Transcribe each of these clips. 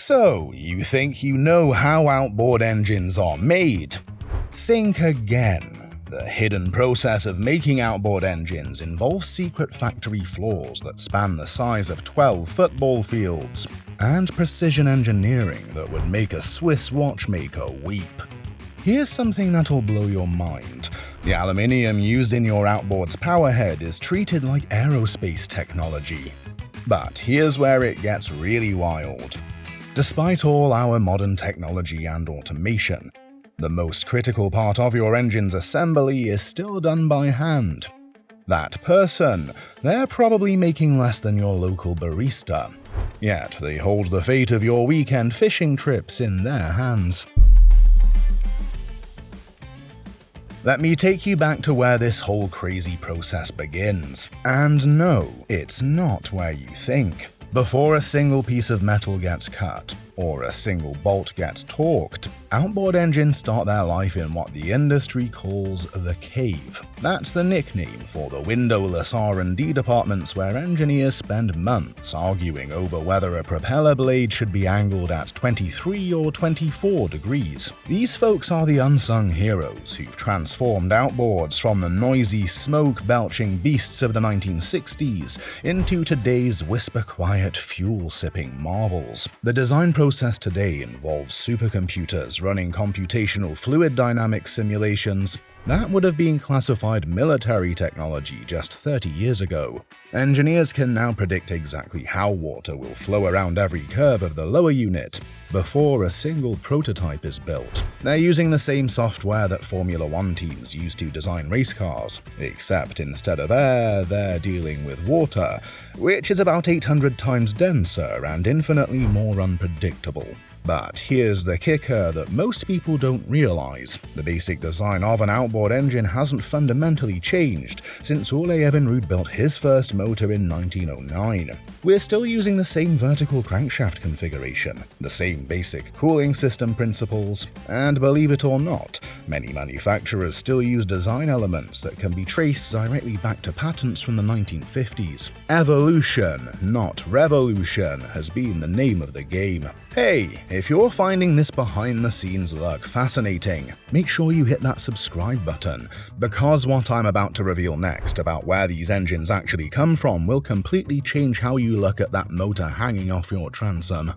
So, you think you know how outboard engines are made? Think again. The hidden process of making outboard engines involves secret factory floors that span the size of 12 football fields, and precision engineering that would make a Swiss watchmaker weep. Here's something that'll blow your mind. The aluminium used in your outboard's powerhead is treated like aerospace technology. But here's where it gets really wild. Despite all our modern technology and automation, the most critical part of your engine's assembly is still done by hand. That person, they're probably making less than your local barista. Yet they hold the fate of your weekend fishing trips in their hands. Let me take you back to where this whole crazy process begins. And no, it's not where you think. Before a single piece of metal gets cut, or a single bolt gets torqued, outboard engines start their life in what the industry calls the cave. That's the nickname for the windowless R&D departments where engineers spend months arguing over whether a propeller blade should be angled at 23 or 24 degrees. These folks are the unsung heroes who've transformed outboards from the noisy, smoke-belching beasts of the 1960s into today's whisper-quiet, fuel-sipping marvels. The design process today involves supercomputers running computational fluid dynamics simulations that would have been classified military technology just 30 years ago. Engineers can now predict exactly how water will flow around every curve of the lower unit before a single prototype is built. They're using the same software that Formula One teams use to design race cars, except instead of air, they're dealing with water, which is about 800 times denser and infinitely more unpredictable. But here's the kicker that most people don't realize. The basic design of an outboard engine hasn't fundamentally changed since Ole Evinrude built his first motor in 1909. We're still using the same vertical crankshaft configuration, the same basic cooling system principles, and believe it or not, many manufacturers still use design elements that can be traced directly back to patents from the 1950s. Evolution, not revolution, has been the name of the game. Hey, if you're finding this behind-the-scenes look fascinating, make sure you hit that subscribe button, because what I'm about to reveal next about where these engines actually come from will completely change how you look at that motor hanging off your transom.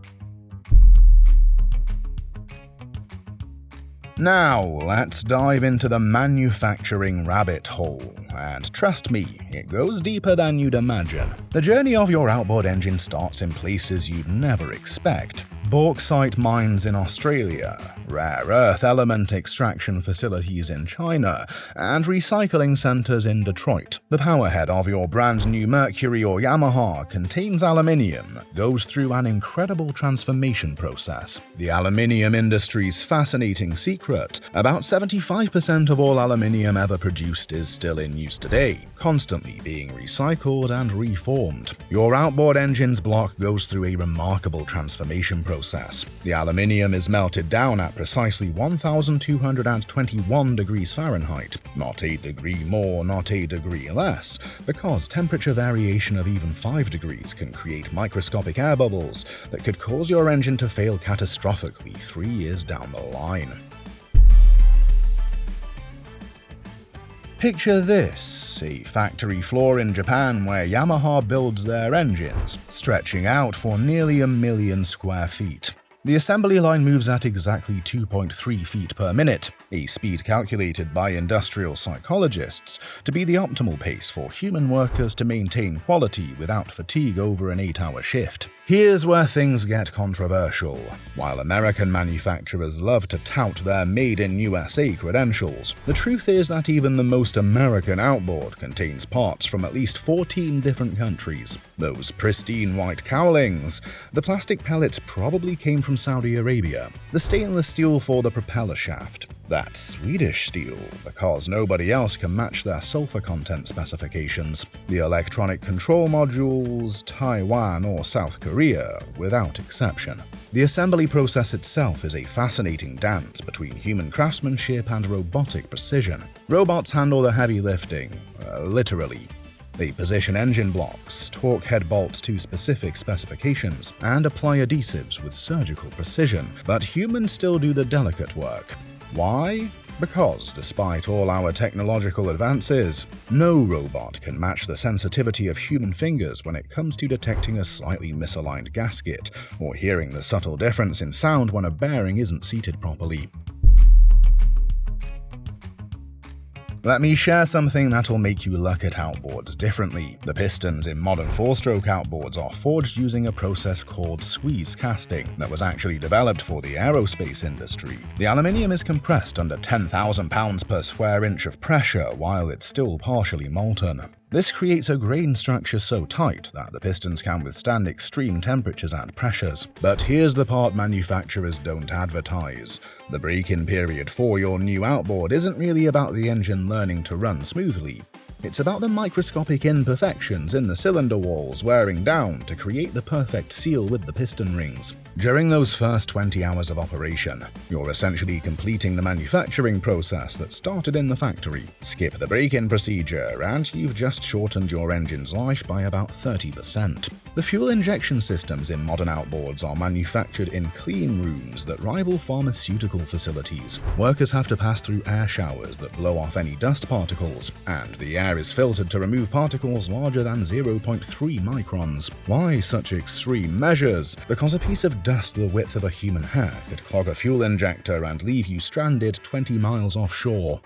Now, let's dive into the manufacturing rabbit hole, and trust me, it goes deeper than you'd imagine. The journey of your outboard engine starts in places you'd never expect. Bauxite mines in Australia, rare earth element extraction facilities in China, and recycling centers in Detroit. The powerhead of your brand new Mercury or Yamaha contains aluminium that goes through an incredible transformation process. The aluminium industry's fascinating secret: about 75% of all aluminium ever produced is still in use today, constantly being recycled and reformed. Your outboard engine's block goes through a remarkable transformation process. The aluminium is melted down at precisely 1221 degrees Fahrenheit, not a degree more, not a degree less, because temperature variation of even 5 degrees can create microscopic air bubbles that could cause your engine to fail catastrophically 3 years down the line. Picture this, a factory floor in Japan where Yamaha builds their engines, stretching out for nearly 1 million square feet. The assembly line moves at exactly 2.3 feet per minute, a speed calculated by industrial psychologists to be the optimal pace for human workers to maintain quality without fatigue over an 8-hour shift. Here's where things get controversial. While American manufacturers love to tout their Made in USA credentials, the truth is that even the most American outboard contains parts from at least 14 different countries. Those pristine white cowlings, the plastic pellets probably came from Saudi Arabia. The stainless steel for the propeller shaft, that's Swedish steel, because nobody else can match their sulfur content specifications. The electronic control modules, Taiwan or South Korea, without exception. The assembly process itself is a fascinating dance between human craftsmanship and robotic precision. Robots handle the heavy lifting, literally. They position engine blocks, torque head bolts to specific specifications, and apply adhesives with surgical precision, but humans still do the delicate work. Why? Because, despite all our technological advances, no robot can match the sensitivity of human fingers when it comes to detecting a slightly misaligned gasket, or hearing the subtle difference in sound when a bearing isn't seated properly. Let me share something that'll make you look at outboards differently. The pistons in modern four-stroke outboards are forged using a process called squeeze casting that was actually developed for the aerospace industry. The aluminium is compressed under 10,000 pounds per square inch of pressure while it's still partially molten. This creates a grain structure so tight that the pistons can withstand extreme temperatures and pressures. But here's the part manufacturers don't advertise. The break-in period for your new outboard isn't really about the engine learning to run smoothly. It's about the microscopic imperfections in the cylinder walls wearing down to create the perfect seal with the piston rings. During those first 20 hours of operation, you're essentially completing the manufacturing process that started in the factory. Skip the break-in procedure, and you've just shortened your engine's life by about 30%. The fuel injection systems in modern outboards are manufactured in clean rooms that rival pharmaceutical facilities. Workers have to pass through air showers that blow off any dust particles, and the air is filtered to remove particles larger than 0.3 microns. Why such extreme measures? Because a piece of dust the width of a human hair could clog a fuel injector and leave you stranded 20 miles offshore.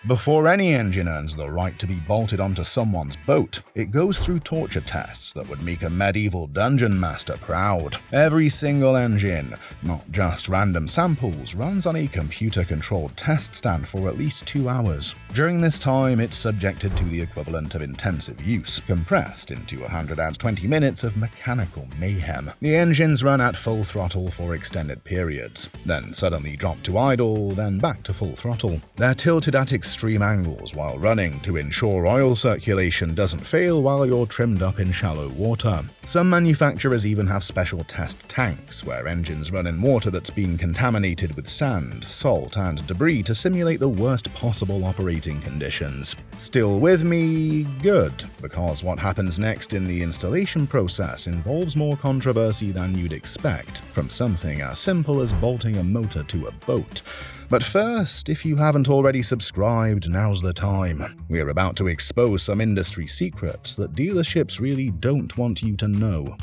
Before any engine earns the right to be bolted onto someone's boat, it goes through torture tests that would make a medieval dungeon master proud. Every single engine, not just random samples, runs on a computer-controlled test stand for at least 2 hours. During this time, it's subjected to the equivalent of intensive use, compressed into 120 minutes of mechanical mayhem. The engines run at full throttle for extended periods, then suddenly drop to idle, then back to full throttle. They're tilted at extreme angles while running to ensure oil circulation doesn't fail while you're trimmed up in shallow water. Some manufacturers even have special test tanks where engines run in water that's been contaminated with sand, salt, and debris to simulate the worst possible operating conditions. Still with me? Good, because what happens next in the installation process involves more controversy than you'd expect from something as simple as bolting a motor to a boat. But first, if you haven't already subscribed, now's the time. We're about to expose some industry secrets that dealerships really don't want you to know.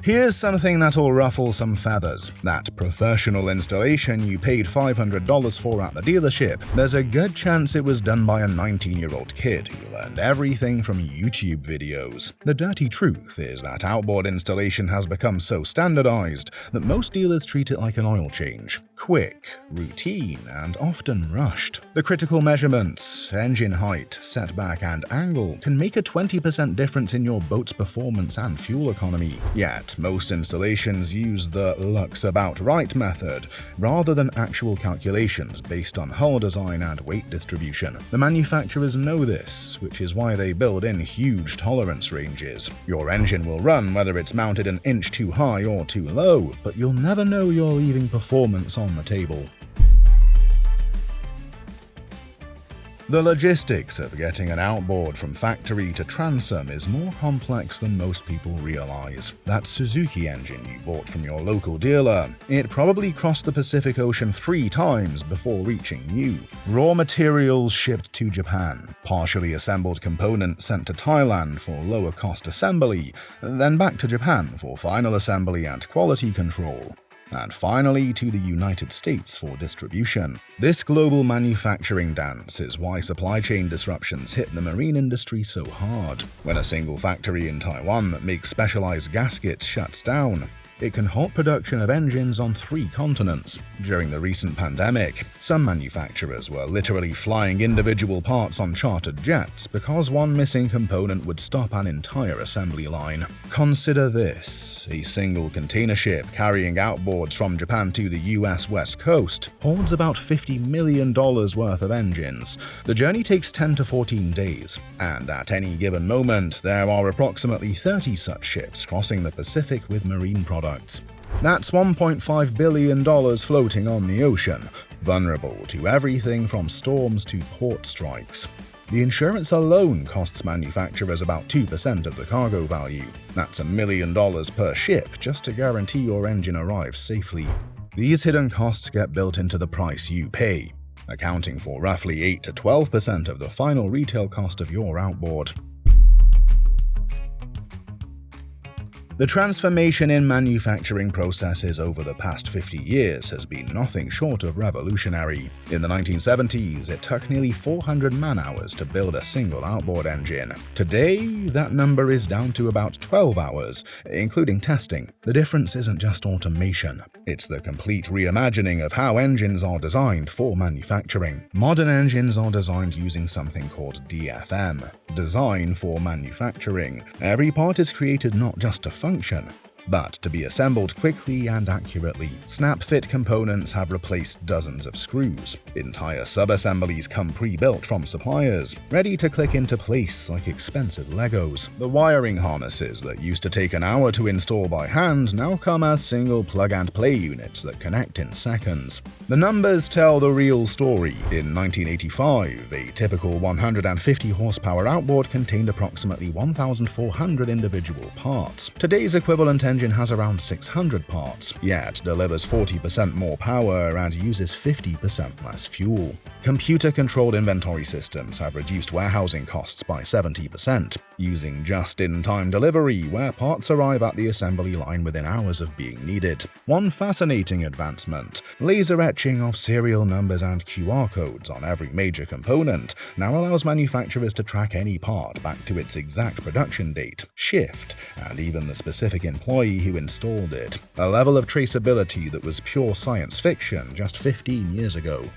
Here's something that'll ruffle some feathers. That professional installation you paid $500 for at the dealership, there's a good chance it was done by a 19-year-old kid who learned everything from YouTube videos. The dirty truth is that outboard installation has become so standardized that most dealers treat it like an oil change. Quick, routine, and often rushed. The critical measurements, engine height, setback, and angle can make a 20% difference in your boat's performance and fuel economy. Yet, most installations use the looks about right method rather than actual calculations based on hull design and weight distribution. The manufacturers know this, which is why they build in huge tolerance ranges. Your engine will run whether it's mounted an inch too high or too low, but you'll never know you're leaving performance on the table. The logistics of getting an outboard from factory to transom is more complex than most people realize. That Suzuki engine you bought from your local dealer, it probably crossed the Pacific Ocean 3 times before reaching you. Raw materials shipped to Japan, partially assembled components sent to Thailand for lower cost assembly, then back to Japan for final assembly and quality control, and finally to the United States for distribution. This global manufacturing dance is why supply chain disruptions hit the marine industry so hard. When a single factory in Taiwan that makes specialized gaskets shuts down, it can halt production of engines on 3 continents. During the recent pandemic, some manufacturers were literally flying individual parts on chartered jets because one missing component would stop an entire assembly line. Consider this: a single container ship carrying outboards from Japan to the US West Coast holds about $50 million worth of engines. The journey takes 10 to 14 days, and at any given moment, there are approximately 30 such ships crossing the Pacific with marine products. That's $1.5 billion floating on the ocean. vulnerable to everything from storms to port strikes. The insurance alone costs manufacturers about 2% of the cargo value. That's $1 million per ship just to guarantee your engine arrives safely. These hidden costs get built into the price you pay, accounting for roughly 8 to 12% of the final retail cost of your outboard. The transformation in manufacturing processes over the past 50 years has been nothing short of revolutionary. In the 1970s, it took nearly 400 man-hours to build a single outboard engine. Today, that number is down to about 12 hours, including testing. The difference isn't just automation. It's the complete reimagining of how engines are designed for manufacturing. Modern engines are designed using something called DFM, Design for Manufacturing. Every part is created not just to function, but to be assembled quickly and accurately. Snap-fit components have replaced dozens of screws. Entire sub-assemblies come pre-built from suppliers, ready to click into place like expensive Legos. The wiring harnesses that used to take an hour to install by hand now come as single plug-and-play units that connect in seconds. The numbers tell the real story. In 1985, a typical 150-horsepower outboard contained approximately 1,400 individual parts. Today's equivalent engine has around 600 parts, yet delivers 40% more power and uses 50% less fuel. Computer-controlled inventory systems have reduced warehousing costs by 70%, using just-in-time delivery where parts arrive at the assembly line within hours of being needed. One fascinating advancement, laser etching of serial numbers and QR codes on every major component, now allows manufacturers to track any part back to its exact production date, shift, and even the specific employee who installed it, a level of traceability that was pure science fiction just 15 years ago.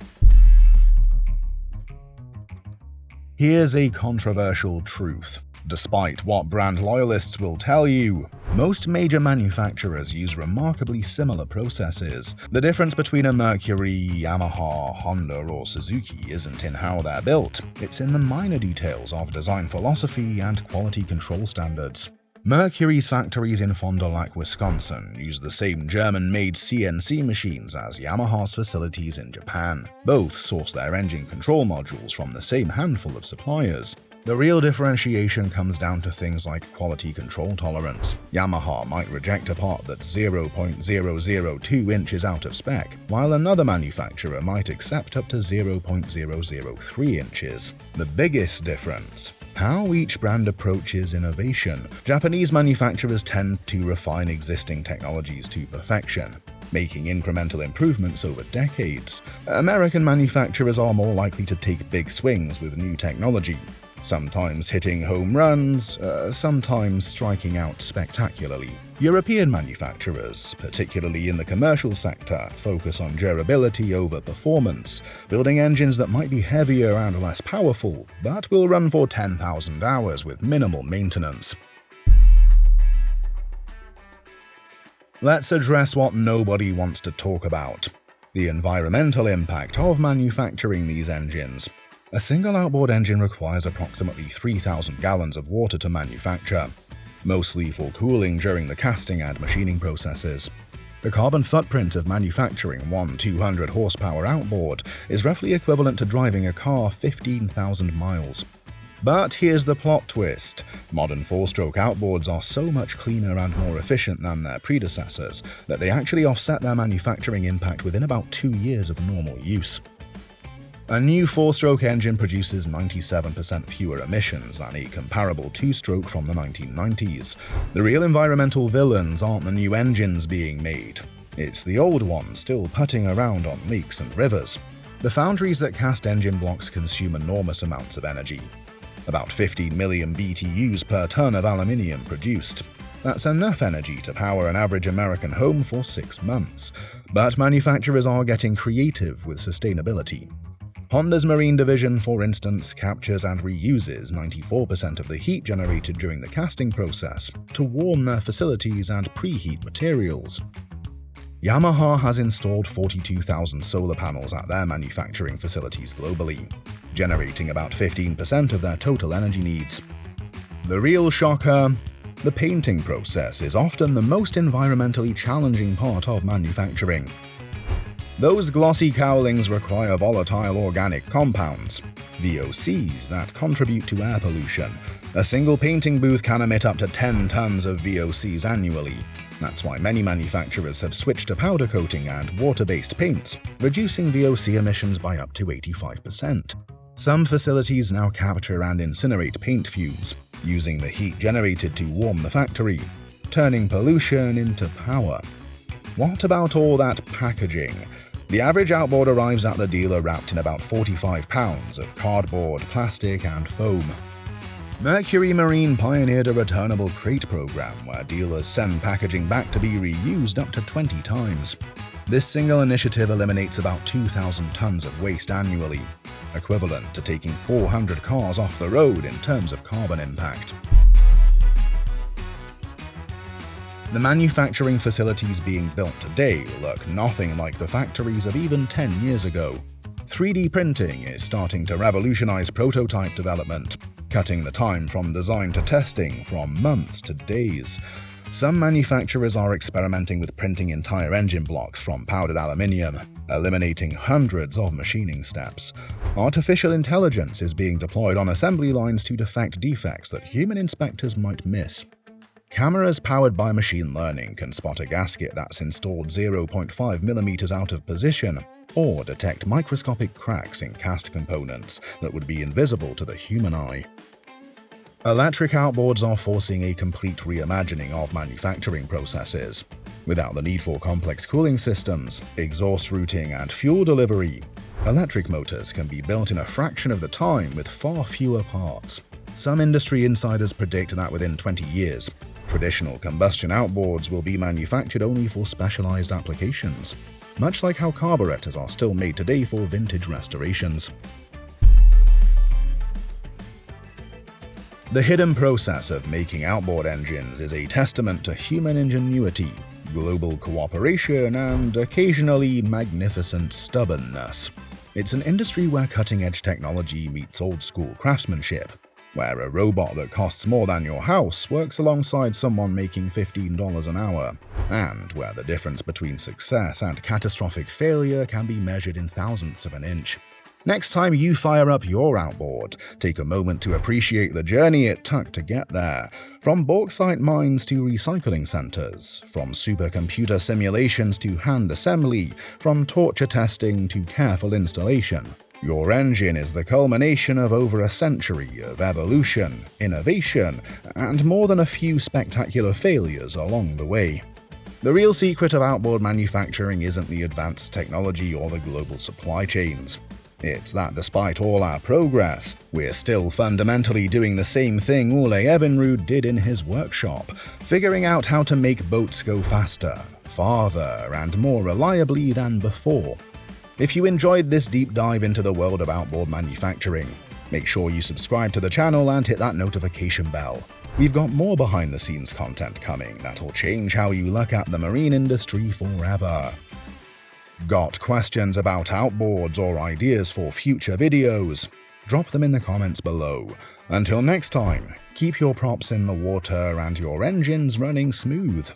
Here's a controversial truth. Despite what brand loyalists will tell you, most major manufacturers use remarkably similar processes. The difference between a Mercury, Yamaha, Honda, or Suzuki isn't in how they're built, it's in the minor details of design philosophy and quality control standards. Mercury's factories in Fond du Lac, Wisconsin use the same German-made CNC machines as Yamaha's facilities in Japan. Both source their engine control modules from the same handful of suppliers. The real differentiation comes down to things like quality control tolerance. Yamaha might reject a part that's 0.002 inches out of spec, while another manufacturer might accept up to 0.003 inches. The biggest difference: how each brand approaches innovation. Japanese manufacturers tend to refine existing technologies to perfection, making incremental improvements over decades. American manufacturers are more likely to take big swings with new technology, sometimes hitting home runs, sometimes striking out spectacularly. European manufacturers, particularly in the commercial sector, focus on durability over performance, building engines that might be heavier and less powerful, but will run for 10,000 hours with minimal maintenance. Let's address what nobody wants to talk about: the environmental impact of manufacturing these engines. A single outboard engine requires approximately 3,000 gallons of water to manufacture, mostly for cooling during the casting and machining processes. The carbon footprint of manufacturing one 200-horsepower outboard is roughly equivalent to driving a car 15,000 miles. But here's the plot twist: modern four-stroke outboards are so much cleaner and more efficient than their predecessors that they actually offset their manufacturing impact within about 2 years of normal use. A new four-stroke engine produces 97% fewer emissions than a comparable two-stroke from the 1990s. The real environmental villains aren't the new engines being made. It's the old ones still putting around on lakes and rivers. The foundries that cast engine blocks consume enormous amounts of energy. About 15 million BTUs per ton of aluminium produced. That's enough energy to power an average American home for 6 months. But manufacturers are getting creative with sustainability. Honda's Marine division, for instance, captures and reuses 94% of the heat generated during the casting process to warm their facilities and preheat materials. Yamaha has installed 42,000 solar panels at their manufacturing facilities globally, generating about 15% of their total energy needs. The real shocker: the painting process is often the most environmentally challenging part of manufacturing. Those glossy cowlings require volatile organic compounds, VOCs, that contribute to air pollution. A single painting booth can emit up to 10 tons of VOCs annually. That's why many manufacturers have switched to powder coating and water-based paints, reducing VOC emissions by up to 85%. Some facilities now capture and incinerate paint fumes, using the heat generated to warm the factory, turning pollution into power. What about all that packaging? The average outboard arrives at the dealer wrapped in about 45 pounds of cardboard, plastic, and foam. Mercury Marine pioneered a returnable crate program where dealers send packaging back to be reused up to 20 times. This single initiative eliminates about 2,000 tons of waste annually, equivalent to taking 400 cars off the road in terms of carbon impact. The manufacturing facilities being built today look nothing like the factories of even 10 years ago. 3D printing is starting to revolutionize prototype development, cutting the time from design to testing from months to days. Some manufacturers are experimenting with printing entire engine blocks from powdered aluminium, eliminating hundreds of machining steps. Artificial intelligence is being deployed on assembly lines to detect defects that human inspectors might miss. Cameras powered by machine learning can spot a gasket that's installed 0.5 millimeters out of position, or detect microscopic cracks in cast components that would be invisible to the human eye. Electric outboards are forcing a complete reimagining of manufacturing processes. Without the need for complex cooling systems, exhaust routing, and fuel delivery, electric motors can be built in a fraction of the time with far fewer parts. Some industry insiders predict that within 20 years, traditional combustion outboards will be manufactured only for specialized applications, much like how carburetors are still made today for vintage restorations. The hidden process of making outboard engines is a testament to human ingenuity, global cooperation, and occasionally magnificent stubbornness. It's an industry where cutting-edge technology meets old-school craftsmanship, where a robot that costs more than your house works alongside someone making $15 an hour, and where the difference between success and catastrophic failure can be measured in thousandths of an inch. Next time you fire up your outboard, take a moment to appreciate the journey it took to get there. From bauxite mines to recycling centers, from supercomputer simulations to hand assembly, from torture testing to careful installation. Your engine is the culmination of over a century of evolution, innovation, and more than a few spectacular failures along the way. The real secret of outboard manufacturing isn't the advanced technology or the global supply chains. It's that despite all our progress, we're still fundamentally doing the same thing Ole Evinrude did in his workshop, figuring out how to make boats go faster, farther, and more reliably than before. If you enjoyed this deep dive into the world of outboard manufacturing, make sure you subscribe to the channel and hit that notification bell. We've got more behind-the-scenes content coming that'll change how you look at the marine industry forever. Got questions about outboards or ideas for future videos? Drop them in the comments below. Until next time, keep your props in the water and your engines running smooth.